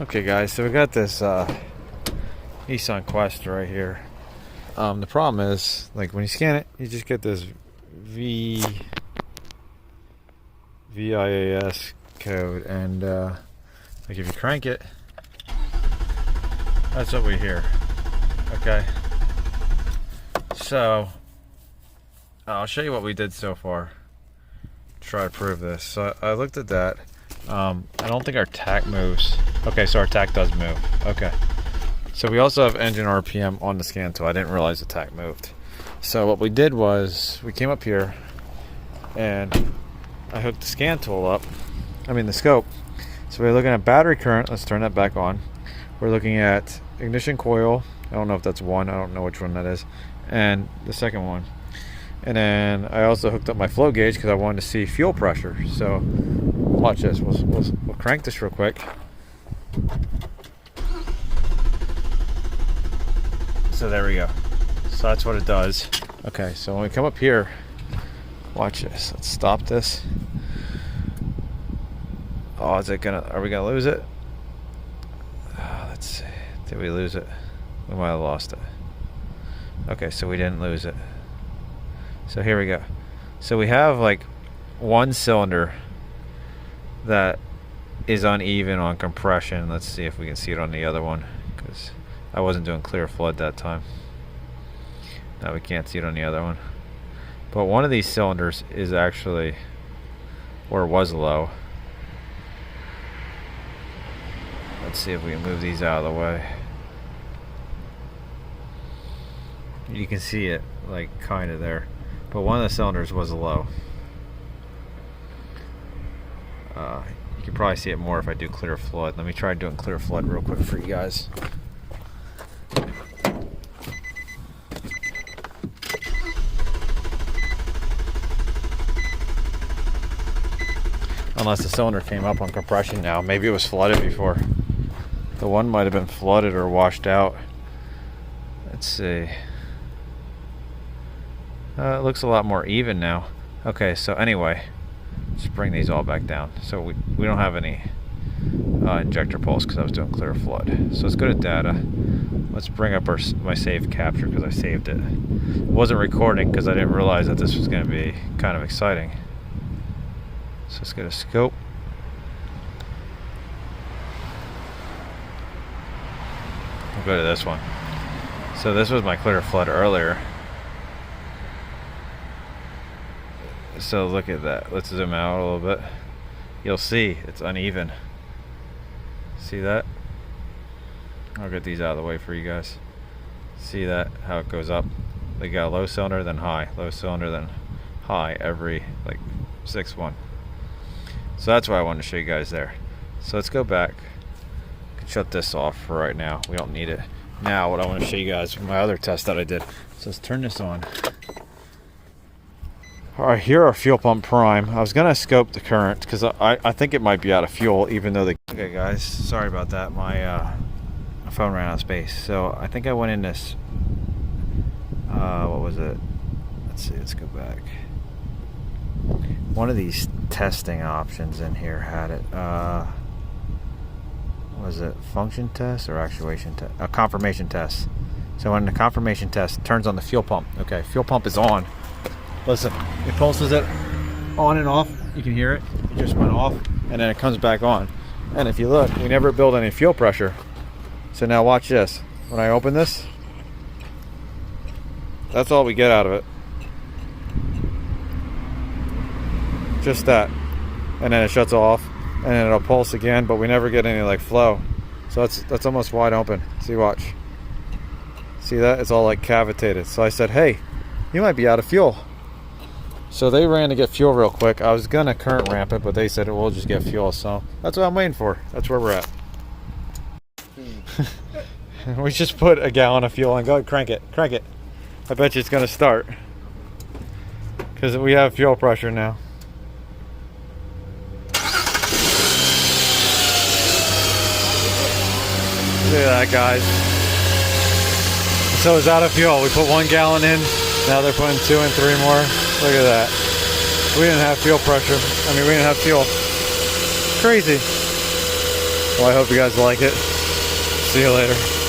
Okay guys, so we got this Nissan Quest right here. The problem is, like, when you scan it, you just get this VIAS code, and like if you crank it, that's what we hear. Okay, so I'll show you what we did so far to try to prove this. So I looked at that. I don't think our tach moves. Okay, so our tach does move. Okay, so we also have engine RPM on the scan tool. I didn't realize the tach moved. So what we did was we came up here and I hooked the scan tool up, the scope. So we're looking at battery current. Let's turn that back on. We're looking at ignition coil. I don't know if that's one. I don't know which one that is. And the second one. And then I also hooked up my flow gauge because I wanted to see fuel pressure. So watch this. We'll crank this real quick. So there we go. So that's what it does. Okay, so when we come up here, watch this. Let's stop this. Oh, are we gonna lose it? Let's see. Did we lose it? We might have lost it. Okay, so we didn't lose it. So here we go. So we have like one cylinder that is uneven on compression. Let's see if we can see it on the other one, because I wasn't doing clear flood that time. Now we can't see it on the other one. But one of these cylinders is actually, or was low. Let's see if we can move these out of the way. You can see it like kind of there. But one of the cylinders was low. You can probably see it more if I do clear flood. Let me try doing clear flood real quick for you guys. Unless the cylinder came up on compression now. Maybe it was flooded before. The one might have been flooded or washed out. Let's see. It looks a lot more even now. Okay, so anyway, let's bring these all back down. So we don't have any injector pulse because I was doing clear flood. So let's go to data. Let's bring up my save capture because I saved it. It wasn't recording because I didn't realize that this was going to be kind of exciting. So let's go to scope. We'll go to this one. So this was my clear flood earlier. So look at that. Let's zoom out a little bit. You'll see it's uneven. See that? I'll get these out of the way for you guys. See that? How it goes up. They got low cylinder, then high. Low cylinder, then high every like 6-1. So that's why I wanted to show you guys there. So let's go back. I can shut this off for right now. We don't need it. Now what I want to show you guys, my other test that I did. So let's turn this on. Alright, here are fuel pump prime. I was going to scope the current because I think it might be out of fuel, even though the... Okay guys, sorry about that. My phone ran out of space. So I think I went in this... what was it? Let's see, let's go back. One of these testing options in here had it. Was it function test or actuation test? A confirmation test. So when the confirmation test turns on the fuel pump. Okay, fuel pump is on. Listen, it pulses it on and off. You can hear it. It just went off, and then it comes back on. And if you look, we never build any fuel pressure. So now watch this. When I open this, that's all we get out of it. Just that. And then it shuts off, and then it'll pulse again, but we never get any like flow. So that's almost wide open. See, watch. See that? It's all like cavitated. So I said, hey, you might be out of fuel. So they ran to get fuel real quick. I was gonna current ramp it, but they said we'll just get fuel. So that's what I'm waiting for. That's where we're at. We just put a gallon of fuel in. Go ahead, crank it. Crank it. I bet you it's gonna start. Because we have fuel pressure now. Look at that, guys. So it's out of fuel. We put 1 gallon in. Now they're putting 2 and 3 more. Look at that. We didn't have fuel pressure. We didn't have fuel. Crazy. Well, I hope you guys like it. See you later.